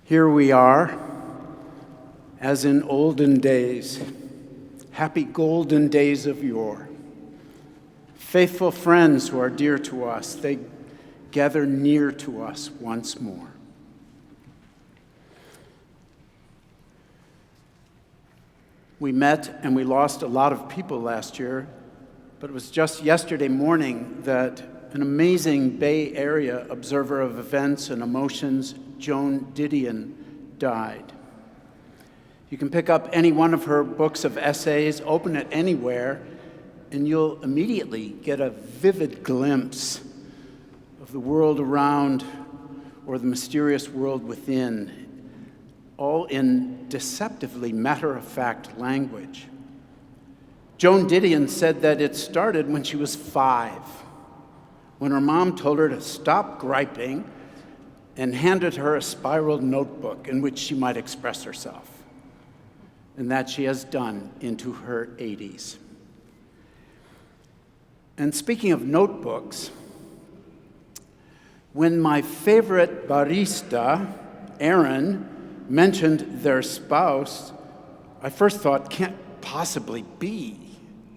Here we are, as in olden days, happy golden days of yore. Faithful friends who are dear to us, they gather near to us once more. We met and we lost a lot of people last year, but it was just yesterday morning that an amazing Bay Area observer of events and emotions, Joan Didion, died. You can pick up any one of her books of essays, open it anywhere, and you'll immediately get a vivid glimpse of the world around or the mysterious world within, all in deceptively matter-of-fact language. Joan Didion said that it started when she was 5, when her mom told her to stop griping and handed her a spiral notebook in which she might express herself, and that she has done into her 80s. And speaking of notebooks, when my favorite barista, Aaron, mentioned their spouse, I first thought, can't possibly be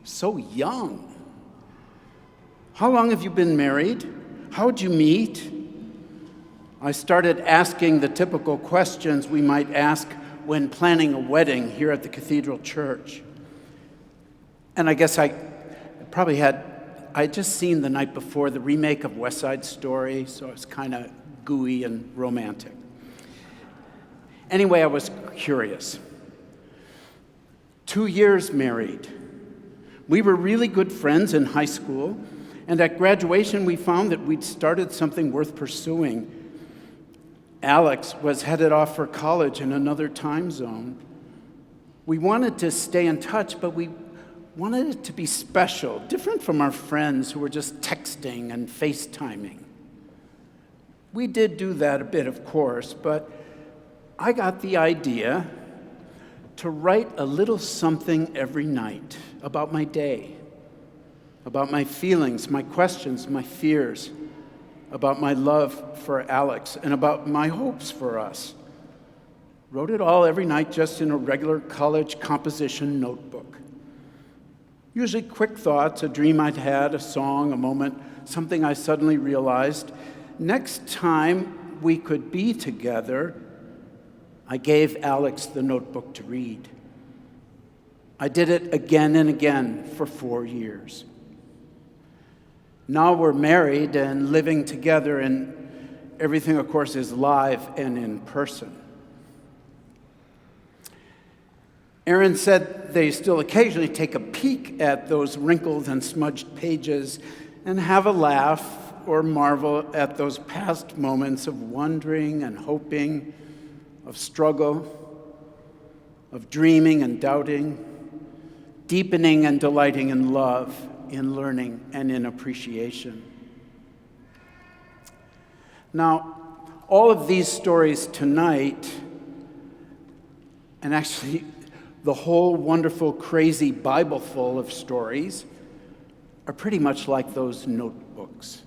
so young. How long have you been married? How'd you meet? I started asking the typical questions we might ask when planning a wedding here at the Cathedral Church. And I guess I'd just seen the night before the remake of West Side Story, so it was kind of gooey and romantic. Anyway, I was curious. 2 years married. We were really good friends in high school, and at graduation we found that we'd started something worth pursuing. Alex was headed off for college in another time zone. We wanted to stay in touch, but we wanted it to be special, different from our friends who were just texting and FaceTiming. We did do that a bit, of course, but I got the idea to write a little something every night about my day, about my feelings, my questions, my fears, about my love for Alex, and about my hopes for us. Wrote it all every night just in a regular college composition notebook. Usually quick thoughts, a dream I'd had, a song, a moment, something I suddenly realized. Next time we could be together, I gave Alex the notebook to read. I did it again and again for 4 years. Now we're married and living together, and everything, of course, is live and in person. Aaron said they still occasionally take a peek at those wrinkled and smudged pages and have a laugh or marvel at those past moments of wondering and hoping, of struggle, of dreaming and doubting, deepening and delighting in love, in learning, and in appreciation. Now, all of these stories tonight, and actually the whole wonderful, crazy Bible full of stories, are pretty much like those notebooks.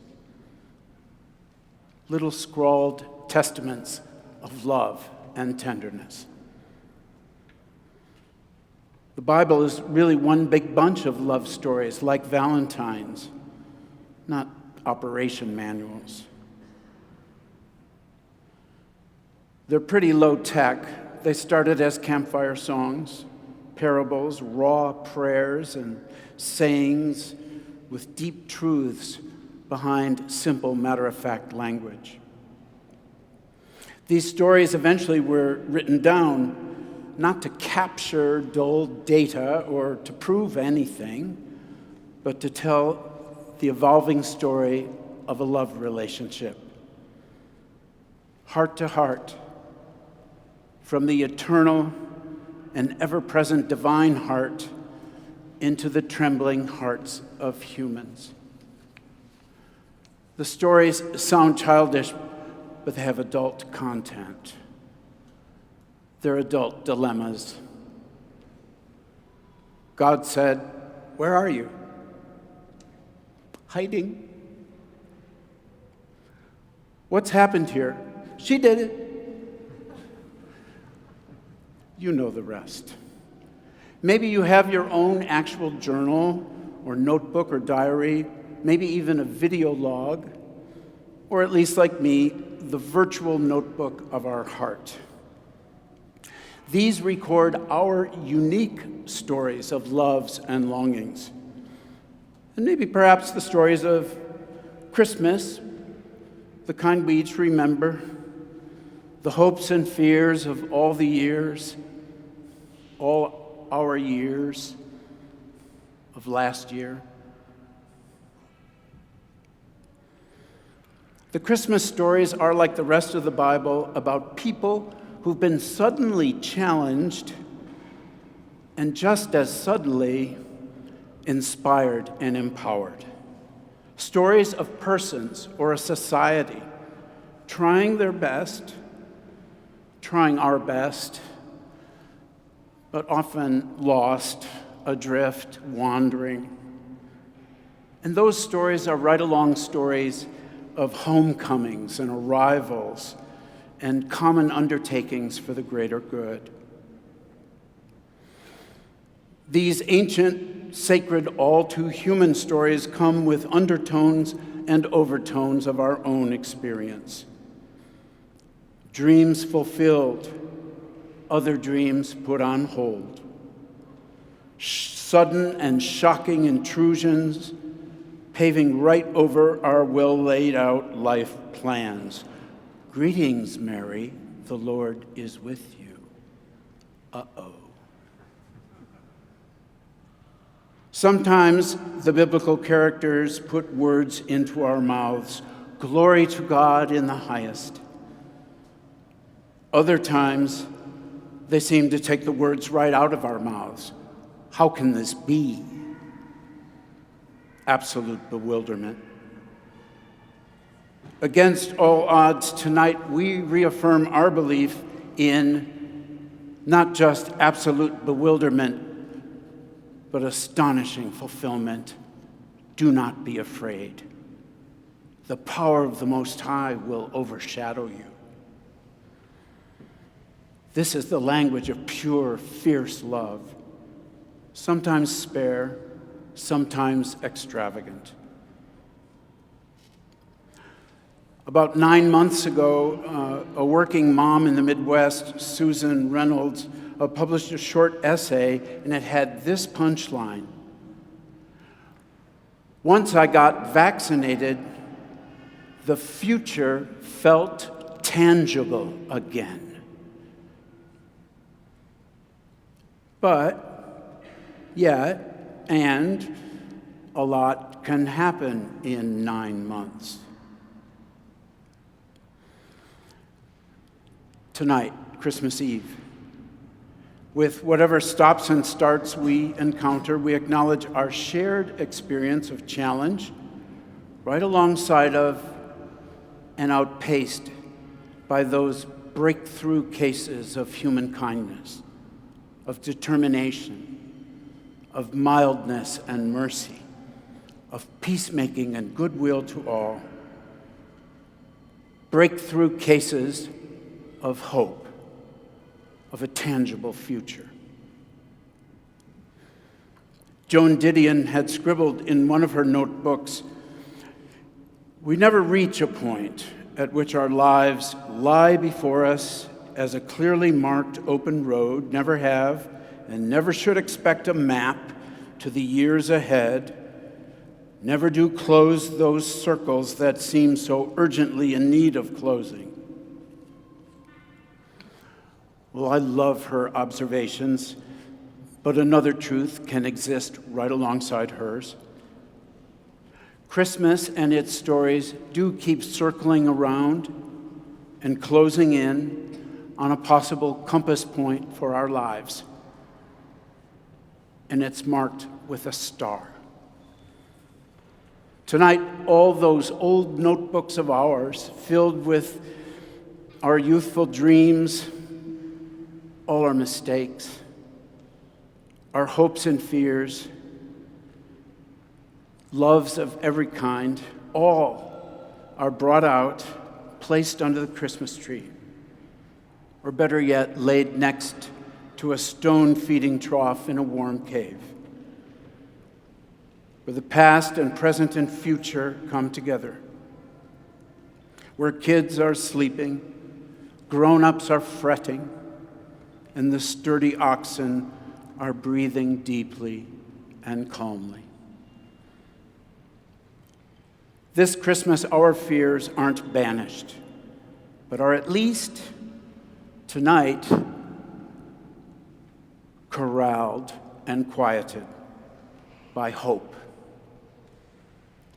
Little scrawled testaments of love and tenderness. The Bible is really one big bunch of love stories, like Valentine's, not operation manuals. They're pretty low tech. They started as campfire songs, parables, raw prayers, and sayings with deep truths behind simple, matter-of-fact language. These stories eventually were written down not to capture dull data or to prove anything, but to tell the evolving story of a love relationship. Heart to heart, from the eternal and ever-present divine heart into the trembling hearts of humans. The stories sound childish, but they have adult content. They're adult dilemmas. God said, "Where are you?" "Hiding." "What's happened here?" "She did it." You know the rest. Maybe you have your own actual journal or notebook or diary, maybe even a video log, or at least like me, the virtual notebook of our heart. These record our unique stories of loves and longings. And maybe perhaps the stories of Christmas, the kind we each remember, the hopes and fears of all the years, all our years of last year. The Christmas stories are like the rest of the Bible about people who've been suddenly challenged and just as suddenly inspired and empowered. Stories of persons or a society trying their best, trying our best, but often lost, adrift, wandering. And those stories are right along stories of homecomings and arrivals and common undertakings for the greater good. These ancient, sacred, all-too-human stories come with undertones and overtones of our own experience. Dreams fulfilled, other dreams put on hold. Sudden and shocking intrusions paving right over our well-laid-out life plans. Greetings, Mary, the Lord is with you. Uh-oh. Sometimes the biblical characters put words into our mouths. Glory to God in the highest. Other times, they seem to take the words right out of our mouths. How can this be? Absolute bewilderment. Against all odds, tonight we reaffirm our belief in not just absolute bewilderment, but astonishing fulfillment. Do not be afraid. The power of the Most High will overshadow you. This is the language of pure, fierce love, sometimes spare, sometimes extravagant. About 9 months ago, a working mom in the Midwest, Susan Reynolds, published a short essay, and it had this punchline. Once I got vaccinated, the future felt tangible again. But yet, and a lot can happen in 9 months. Tonight, Christmas Eve, with whatever stops and starts we encounter, we acknowledge our shared experience of challenge, right alongside of and outpaced by those breakthrough cases of human kindness, of determination, of mildness and mercy, of peacemaking and goodwill to all. Breakthrough cases of hope, of a tangible future. Joan Didion had scribbled in one of her notebooks, "We never reach a point at which our lives lie before us as a clearly marked open road, never have and never should expect a map to the years ahead, never do close those circles that seem so urgently in need of closing." Well, I love her observations, but another truth can exist right alongside hers. Christmas and its stories do keep circling around and closing in on a possible compass point for our lives. And it's marked with a star. Tonight, all those old notebooks of ours filled with our youthful dreams, all our mistakes, our hopes and fears, loves of every kind, all are brought out, placed under the Christmas tree, or better yet, laid next to a stone feeding trough in a warm cave, where the past and present and future come together, where kids are sleeping, grown-ups are fretting, and the sturdy oxen are breathing deeply and calmly. This Christmas, our fears aren't banished, but are at least tonight corralled and quieted by hope.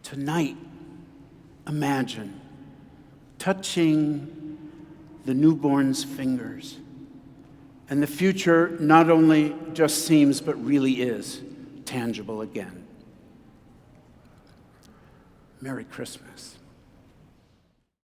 Tonight, imagine touching the newborn's fingers, and the future not only just seems, but really is tangible again. Merry Christmas.